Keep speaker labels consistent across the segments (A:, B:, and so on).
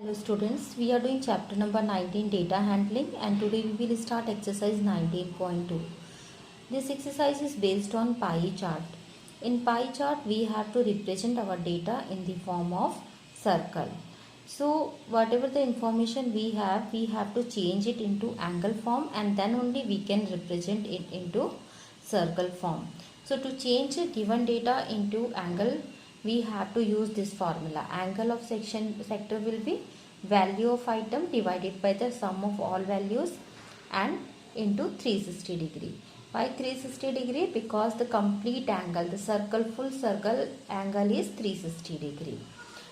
A: Hello students, we are doing chapter number 19 data handling and today we will start exercise 19.2. This exercise is based on pie chart. In pie chart we have to represent our data in the form of circle. So whatever the information we have to change it into angle form and then only we can represent it into circle form. So to change given data into angle, we have to use this formula. Angle of sector will be value of item divided by the sum of all values and into 360 degree. Why 360 degree? Because the complete angle, the full circle angle is 360 degree.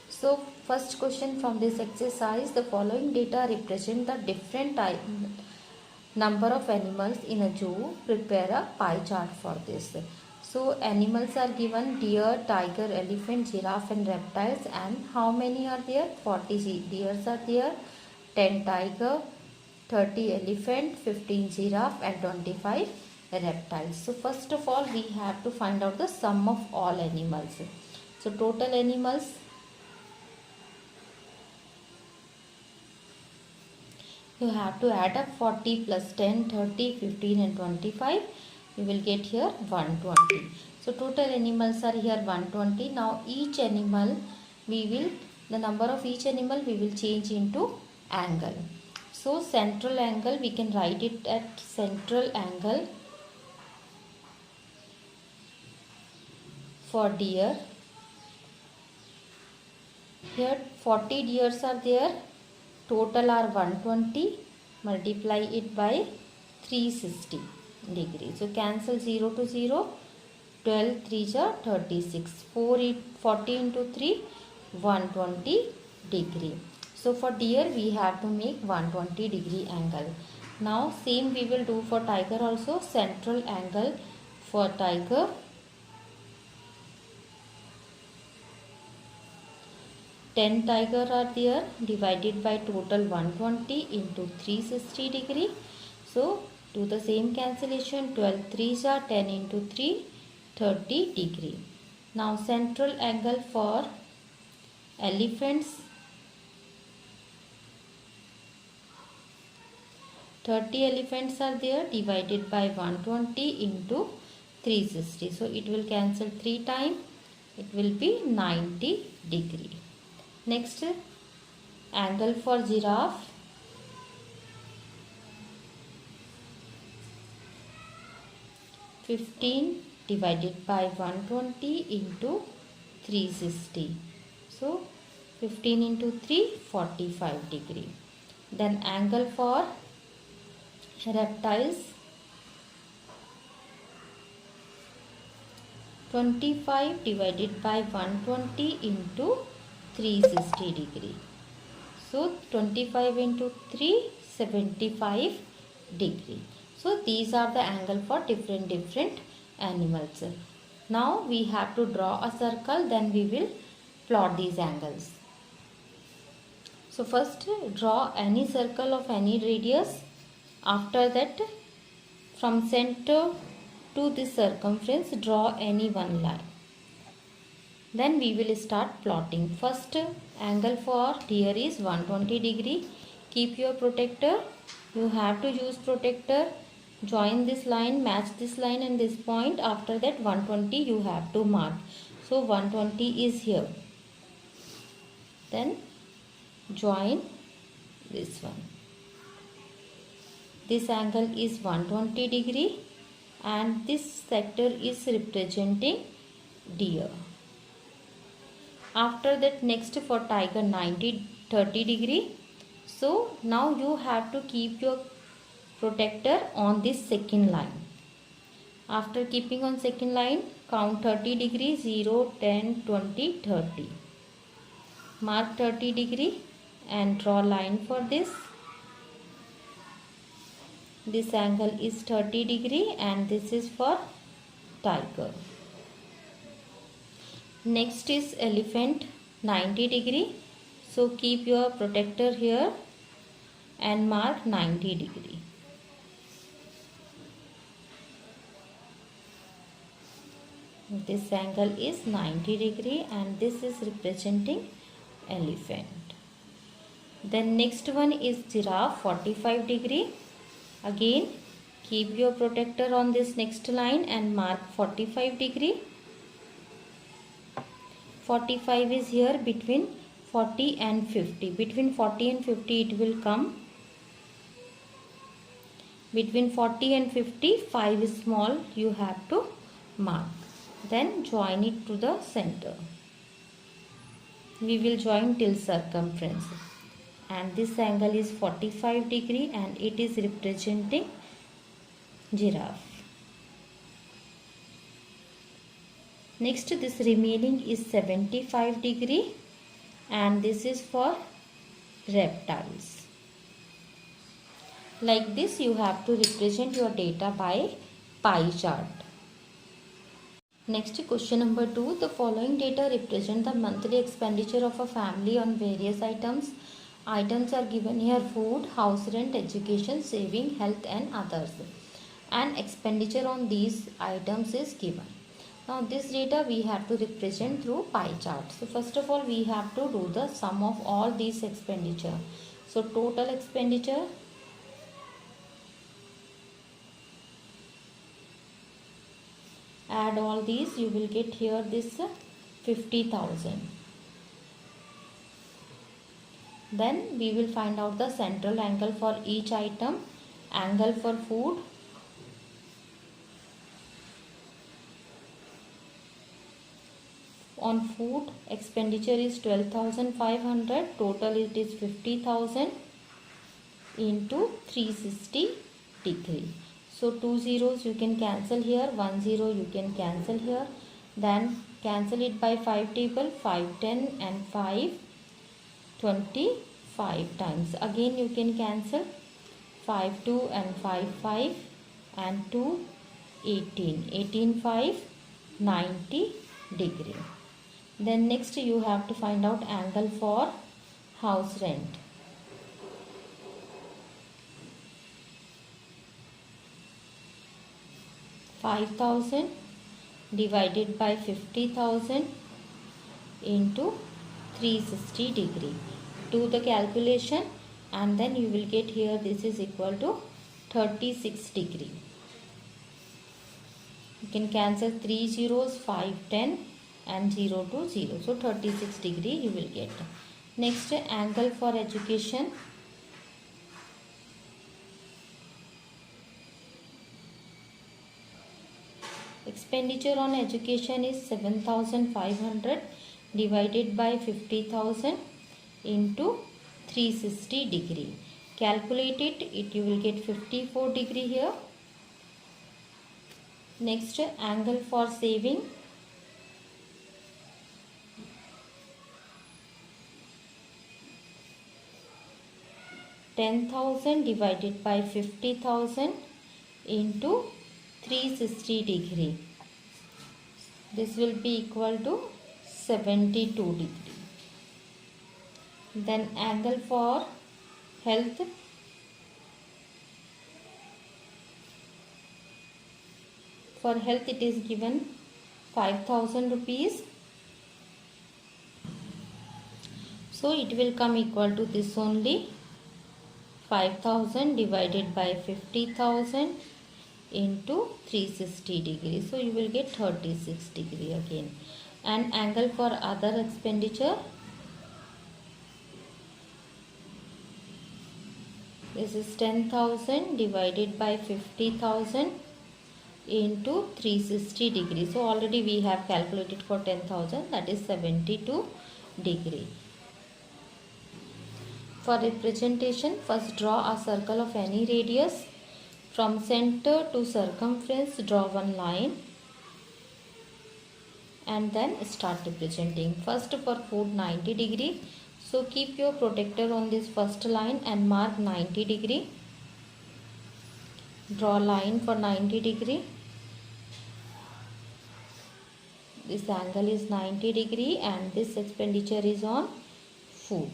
A: So first question from this exercise, the following data represent the different number of animals in a zoo. Prepare a pie chart for this. So animals are given: deer, tiger, elephant, giraffe and reptiles. And how many are there? 40 deers are there, 10 tiger, 30 elephant, 15 giraffe and 25 reptiles. So first of all we have to find out the sum of all animals. So total animals, you have to add up 40 plus 10, 30, 15 and 25. You will get here 120. So total animals are here 120. Now each animal the number of each animal we will change into angle. So central angle, we can write it at central angle for deer. Here 40 deers are there. Total are 120. Multiply it by 360 degree. So cancel 0 to 0. 12 3 are 36. 40 into 3, 120 degree. So for deer we have to make 120 degree angle. Now same we will do for tiger also. Central angle for tiger, ten tiger are there, divided by total 120 into 360 degree. So do the same cancellation. 12 3s are 10 into 3, 30 degree. Now central angle for elephants, 30 elephants are there, divided by 120 into 360. So it will cancel 3 times. It will be 90 degree. Next, angle for giraffe, (15) divided by 120 into 360. So 15 into 3, 45 degree. Then angle for reptiles, 25 divided by 120 into 360 degree. So 25 into 3, 75 degree. So these are the angle for different animals. Now we have to draw a circle, then we will plot these angles. So first draw any circle of any radius. After that, from center to this circumference draw any one line. Then we will start plotting. First angle for deer is 120 degree. Keep your protractor. You have to use protractor. Join this line, match this line and this point. After that 120 you have to mark. So 120 is here. Then join this one. This angle is 120 degree and this sector is representing deer. After that, next for tiger 30 degree. So now you have to keep your protractor on this second line. After keeping on second line, count 30 degree, 0, 10, 20, 30. Mark 30 degree and draw line for this. This angle is 30 degree and this is for tiger. Next is elephant, 90 degree. So keep your protractor here and mark 90 degree. This angle is 90 degree and this is representing elephant. Then next one is giraffe, 45 degree. Again keep your protractor on this next line and mark 45 degree. 45 is here between 40 and 50. Between 40 and 50 it will come. Between 40 and 50, 5 is small, you have to mark. Then join it to the center. We will join till circumference. And this angle is 45 degree and it is representing giraffe. Next, this remaining is 75 degree and this is for reptiles. Like this you have to represent your data by pie chart. Next, question number 2. The following data represent the monthly expenditure of a family on various items. Items are given here: food, house rent, education, saving, health and others. And expenditure on these items is given. Now this data we have to represent through pie chart. So first of all we have to do the sum of all these expenditure. So total expenditure, add all these, you will get here this 50,000. Then we will find out the central angle for each item. Angle for food, on food expenditure is 12,500, total it is 50,000 into 360 degree. So 2 zeros you can cancel here, 1 zero you can cancel here, then cancel it by 5 table, 5, 10 and 5, 25 times. Again you can cancel 5, 2 and 5, 5 and 2, 18, 18, 5, 90 degree. Then next you have to find out angle for house rent. $5,000 divided by 50,000 into 360 degree. Do the calculation and then you will get here this is equal to 36 degree. You can cancel 3 zeros, 5, 10 and 0 to 0. So 36 degree you will get. Next, angle for education. Expenditure on education is 7,500 divided by 50,000 into 360 degree. Calculate it, you will get 54 degree here. Next, angle for saving. $10,000 divided by 50,000 into 360 degree. This will be equal to 72 degree. Then angle for health. For health it is given 5,000 rupees. So it will come equal to this only, 5,000 divided by 50,000 into 360 degree. So you will get 36 degree again. And angle for other expenditure, this is 10,000 divided by 50,000 into 360 degree. So already we have calculated for 10,000, that is 72 degree. For representation, first draw a circle of any radius. From center to circumference, draw one line and then start representing. First for food, 90 degree. So keep your protractor on this first line and mark 90 degree. Draw line for 90 degree. This angle is 90 degree and this expenditure is on food.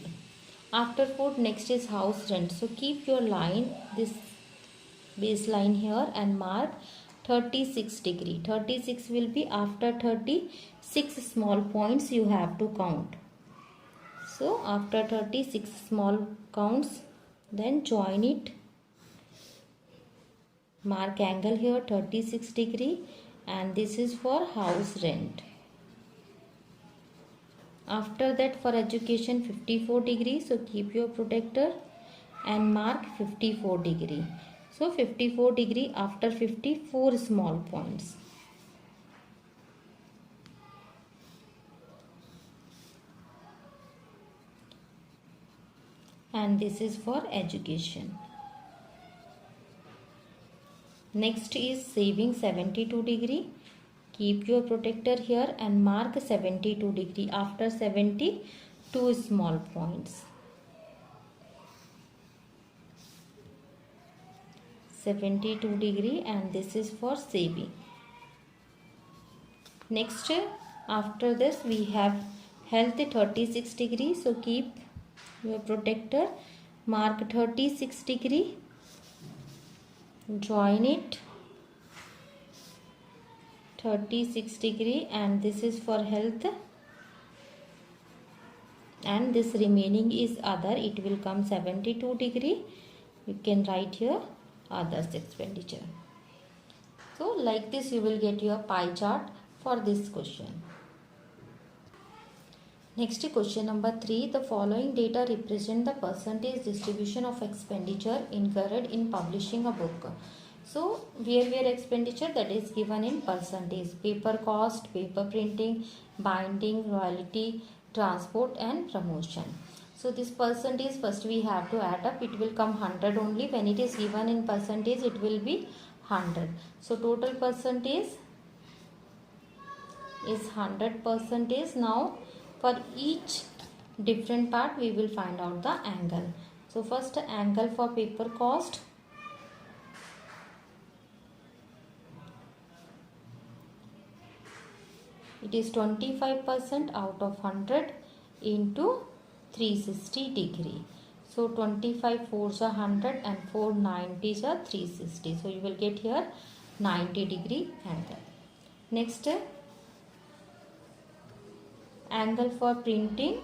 A: After food, next is house rent. So keep your line, this baseline here, and mark 36 degree. 36 will be after 36 small points you have to count. So after 36 small counts, then join it. Mark angle here 36 degree, and this is for house rent. After that for education 54 degree, so keep your protector and mark 54 degree. So 54 degree after 54 small points. And this is for education. Next is saving 72 degree. Keep your protector here and mark 72 degree after 72 small points. 72 degree, and this is for saving. Next, after this we have health 36 degree. So keep your protector, mark 36 degree, join it 36 degree, and this is for health, and this remaining is other. It will come 72 degree. You can write here others expenditure. So like this you will get your pie chart for this question. Next, question number 3. The following data represent the percentage distribution of expenditure incurred in publishing a book. So where expenditure, that is given in percentage: paper cost, paper printing, binding, royalty, transport and promotion. So this percentage first we have to add up. It will come 100 only. When it is given in percentage, it will be 100. So total percentage is 100%. Now for each different part we will find out the angle. So first angle for paper cost. It is 25% out of 100 into 360 degree. So 25 4s are 100 and 4 90s are 360. So you will get here 90 degree angle. Next, angle for printing.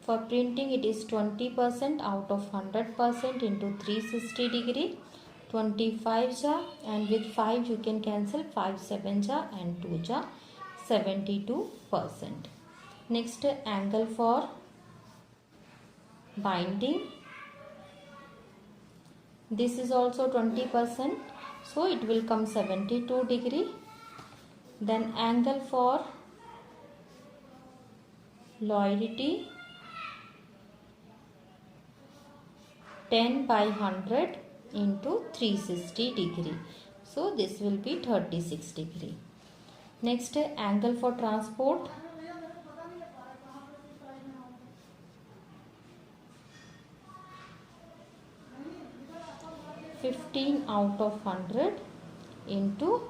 A: For printing it is 20% out of 100% into 360 degree. 25 ja, and with 5 you can cancel, 5 7 ja and 2 ja, 72%. Next, angle for binding. This is also 20%, so it will come 72 degree. Then angle for loyalty, 10 by 100 into 360 degree. So this will be 36 degree. Next, angle for transport. (15 out of 100 into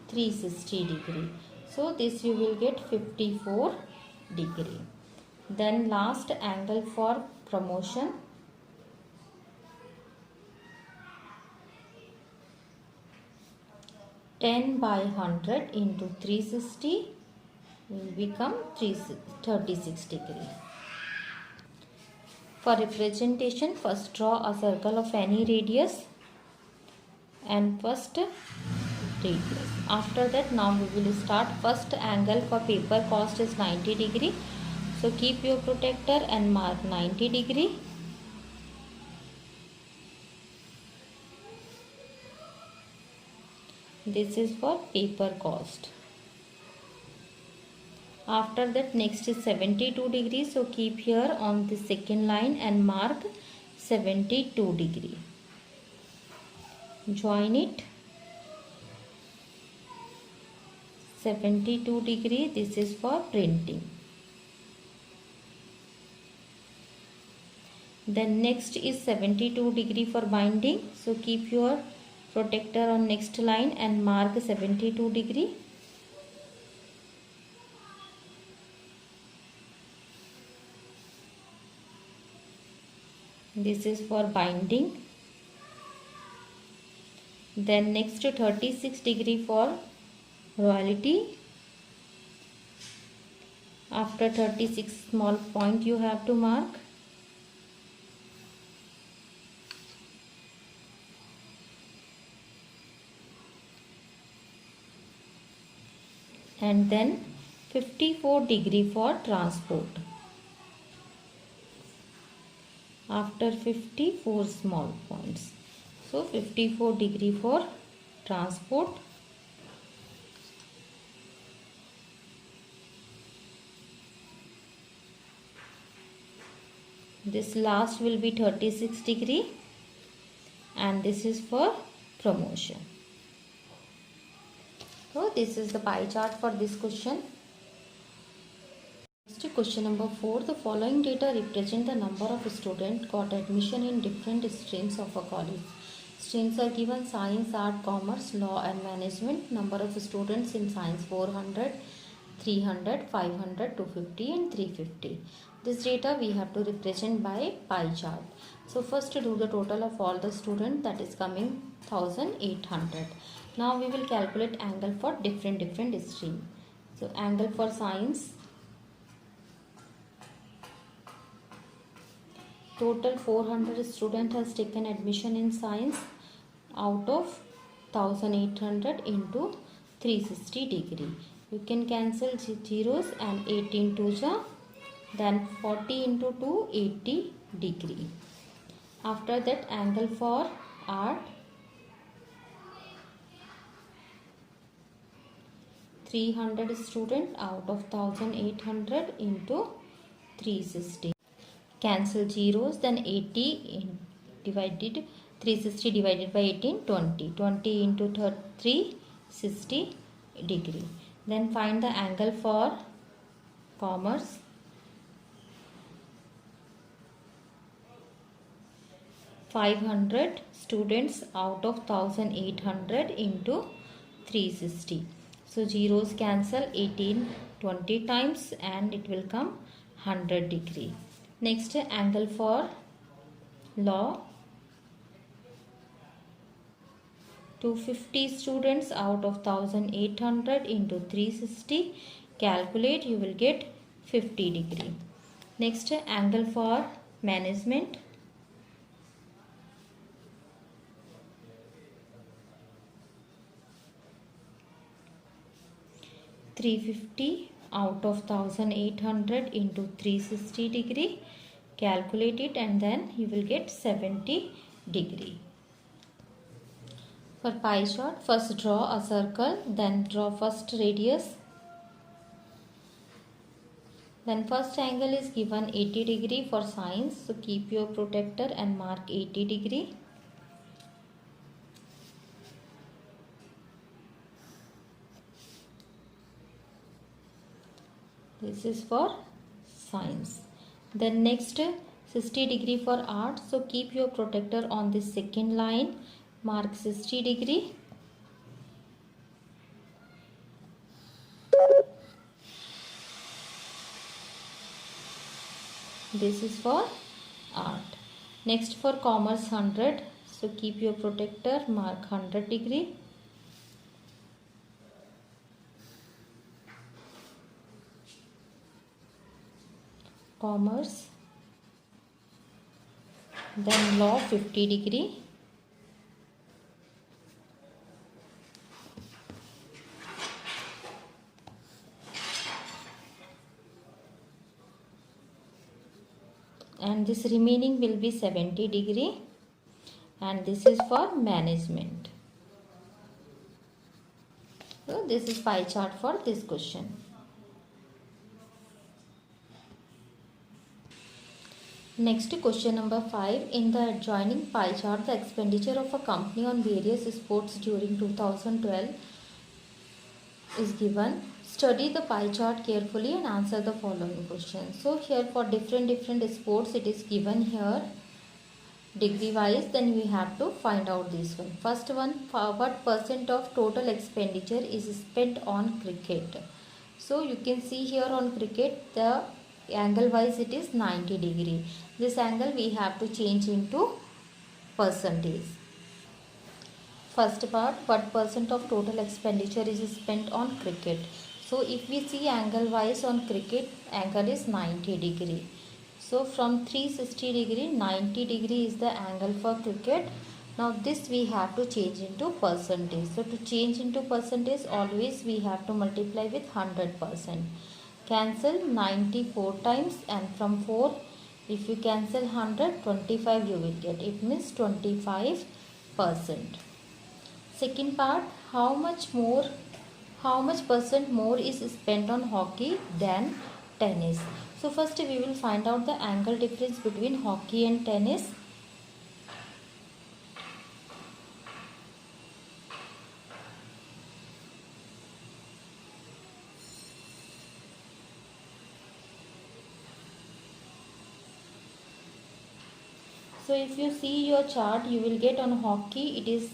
A: 360 degree. So this you will get 54 degree. Then last, angle for promotion. (10 by 100 into 360 will become 36 degree. For representation, first draw a circle of any radius and first radius. After that, now we will start. First angle for paper cost is 90 degree. So keep your protector and mark 90 degree. This is for paper cost. After that, next is 72 degrees. So keep here on the second line and mark 72 degree. Join it. 72 degree. This is for printing. Then next is 72 degree for binding. So keep your protector on next line and mark 72 degree. This is for binding. Then next 36 degree for royalty. After 36 small point you have to mark. And then 54 degree for transport. After 54 small points. So 54 degree for transport. This last will be 36 degree and this is for promotion. So this is the pie chart for this question. Next, question number 4. The following data represent the number of students got admission in different streams of a college. Streams are given: science, art, commerce, law and management. Number of students in science: 400, 300, 500, 250 and 350. This data we have to represent by pie chart. So first do the total of all the students, that is coming 1800. Now we will calculate angle for different stream. So angle for science, total 400 student has taken admission in science. Out of 1800 into 360 degree, you can cancel zeros and 18 2s, then 40 into 2 80 degree. After that, angle for art, 300 student out of 1800 into 360. Cancel zeros, then 80 divided 360 divided by 18, 20. 20 into 360 degree. Then find the angle for commerce. (500) students out of 1800 into 360. So zeros cancel, 18 20 times and it will come 100 degree. Next, angle for law, 250 students out of 1800 into 360. Calculate, you will get 50 degree. Next, angle for management, 350 out of 1800 into 360 degree. Calculate it and then you will get 70 degree. For pie chart, first draw a circle, then draw first radius. Then first angle is given 80 degree for science, so keep your protractor and mark 80 degree. This is for science. Then next, 60 degree for art, so keep your protractor on this second line, mark 60 degree. This is for art. Next, for commerce, 100, so keep your protractor, mark 100 degree. Commerce, then law, 50 degree. And this remaining will be 70 degree, and this is for management. So this is pie chart for this question. Next, question number 5. In the adjoining pie chart, the expenditure of a company on various sports during 2012 is given. Study the pie chart carefully and answer the following questions. So here for different sports it is given here degree wise. Then we have to find out this one. First one, what percent of total expenditure is spent on cricket? So you can see here on cricket the angle wise it is 90 degree. This angle we have to change into percentage. First part, what percent of total expenditure is spent on cricket? So if we see angle wise on cricket, angle is 90 degree. So from 360 degree, 90 degree is the angle for cricket. Now this we have to change into percentage. So to change into percentage, always we have to multiply with 100%. Cancel 90 4 times, and from 4, if you cancel 100, 25 you will get. It means 25%. Second part, how much percent more is spent on hockey than tennis? So first we will find out the angle difference between hockey and tennis. So if you see your chart, you will get on hockey it is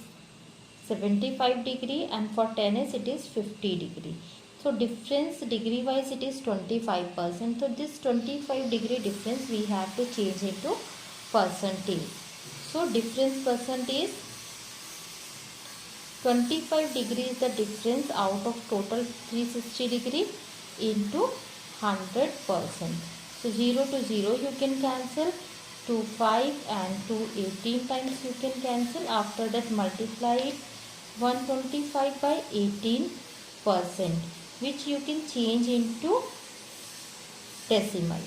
A: 75 degree, and for tennis it is 50 degree. So difference degree wise it is 25%. So this 25 degree difference we have to change into percentage. So difference percentage, 25 degree is the difference out of total 360 degree into 100%. So 0 to 0 you can cancel, 2 5 and 2 18 times you can cancel. After that multiply it 125 by 18%, which you can change into decimal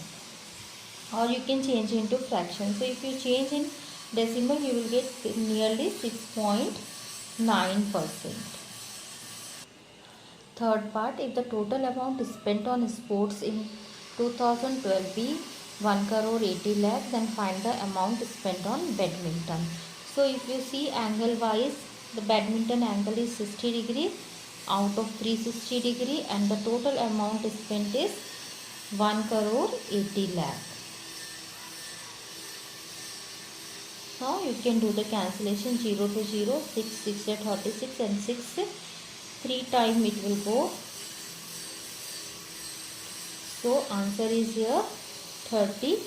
A: or you can change into fraction. So if you change in decimal, you will get nearly 6.9%. Third part, if the total amount spent on sports in 2012 be 1 crore 80 lakh, then find the amount spent on badminton. So if you see angle wise, the badminton angle is 60 degree out of 360 degree, and the total amount spent is 1 crore 80 lakh. Now you can do the cancellation, 0 to 0, 6 6 at 36 and 6 3 time it will go. So answer is here 30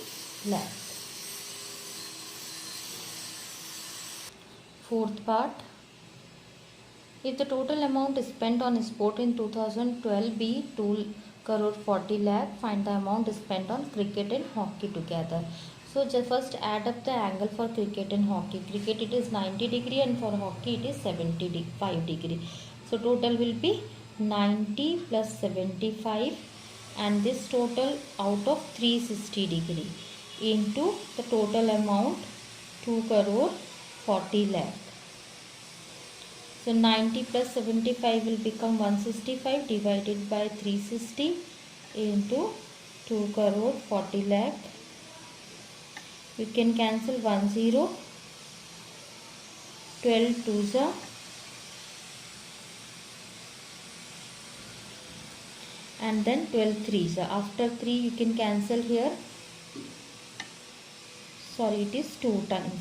A: lakh. Fourth part, if the total amount spent on sport in 2012 be 2 crore 40 lakh, find the amount spent on cricket and hockey together. So just first add up the angle for cricket and hockey. Cricket it is 90 degree and for hockey it is 75 degree. So total will be 90 plus 75, and this total out of 360 degree into the total amount 2 crore 40 lakh. So 90 plus 75 will become 165 divided by 360 into 2 crore 40 lakh. You can cancel 1 0, 12 2s, and then 12 3s. After 3 you can cancel here. Sorry, it is 2 times.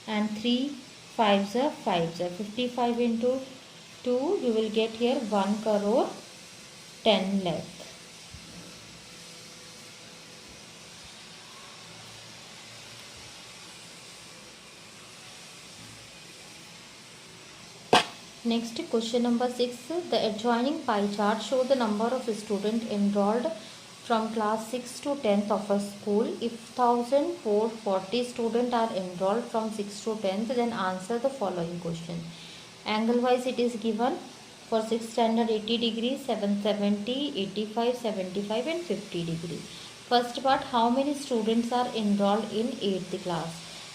A: And 3 5s are 5s. 55 into 2 you will get here 1 crore 10 lakh. Next, question number 6. The adjoining pie chart show the number of students enrolled from class 6 to 10th of a school. If 1440 students are enrolled from 6 to 10th, then answer the following question. Angle wise it is given for 6th standard 80 degree, 770, 85, 75 and 50 degree. First part, how many students are enrolled in 8th class?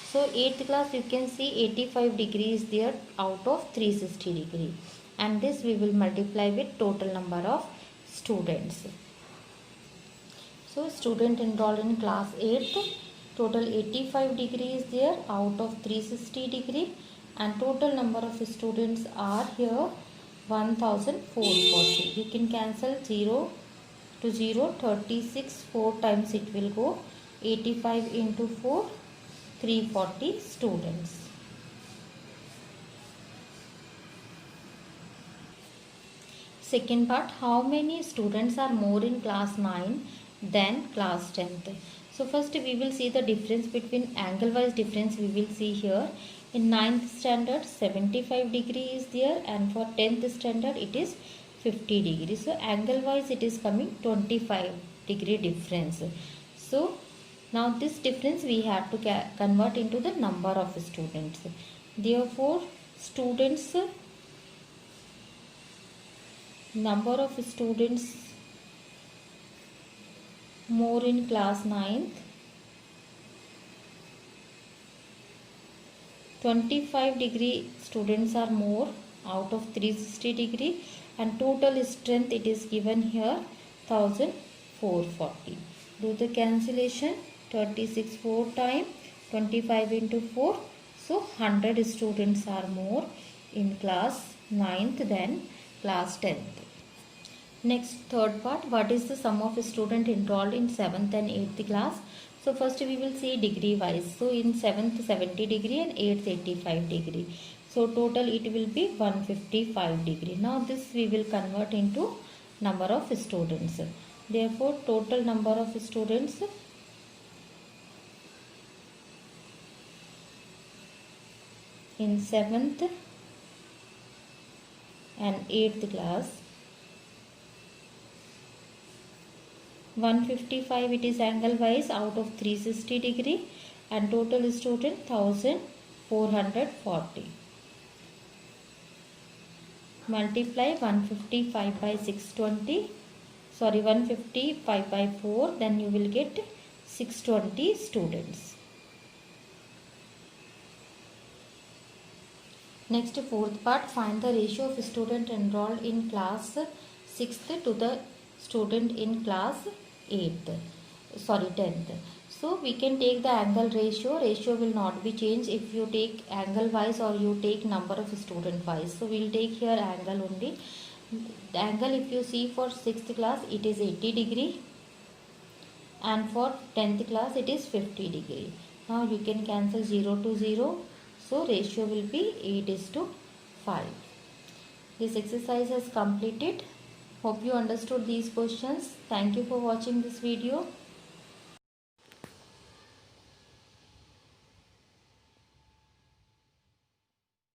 A: So 8th class you can see 85 degree is there out of 360 degree, and this we will multiply with total number of students. So student enrolled in class 8th, total 85 degree is there out of 360 degree, and total number of students are here 1440. You can cancel 0 to 0, 36 4 times it will go, 85 into 4, 340 students. Second part, how many students are more in class 9 than class 10th? So first we will see the difference between angle wise difference. We will see here in 9th standard 75 degree is there, and for 10th standard it is 50 degrees. So angle wise it is coming 25 degree difference. So now this difference we have to convert into the number of students. Therefore students, number of students more in class 9th, 25 degree students are more out of 360 degree, and total strength it is given here 1440. Do the cancellation. 36 4 times 25 into 4. So 100 students are more in class 9th than class 10th. Next, third part, what is the sum of student enrolled in 7th and 8th class? So first we will see degree wise. So in 7th 70 degree and 8th 85 degree. So total it will be 155 degree. Now this we will convert into number of students. Therefore total number of students in 7th and 8th class, 155 it is angle wise out of 360 degree, and total student 1440. Multiply 155 by 620, 155 by 4, then you will get 620 students. Next, fourth part, find the ratio of student enrolled in class 6th to the student in class 10th. So we can take the angle ratio. Ratio will not be changed if you take angle wise or you take number of student wise. So we will take here angle only. The angle if you see for 6th class it is 80 degree, and for 10th class it is 50 degree. Now you can cancel 0 to 0. So ratio will be 8:5. This exercise is completed. Hope you understood these questions. Thank you for watching this video.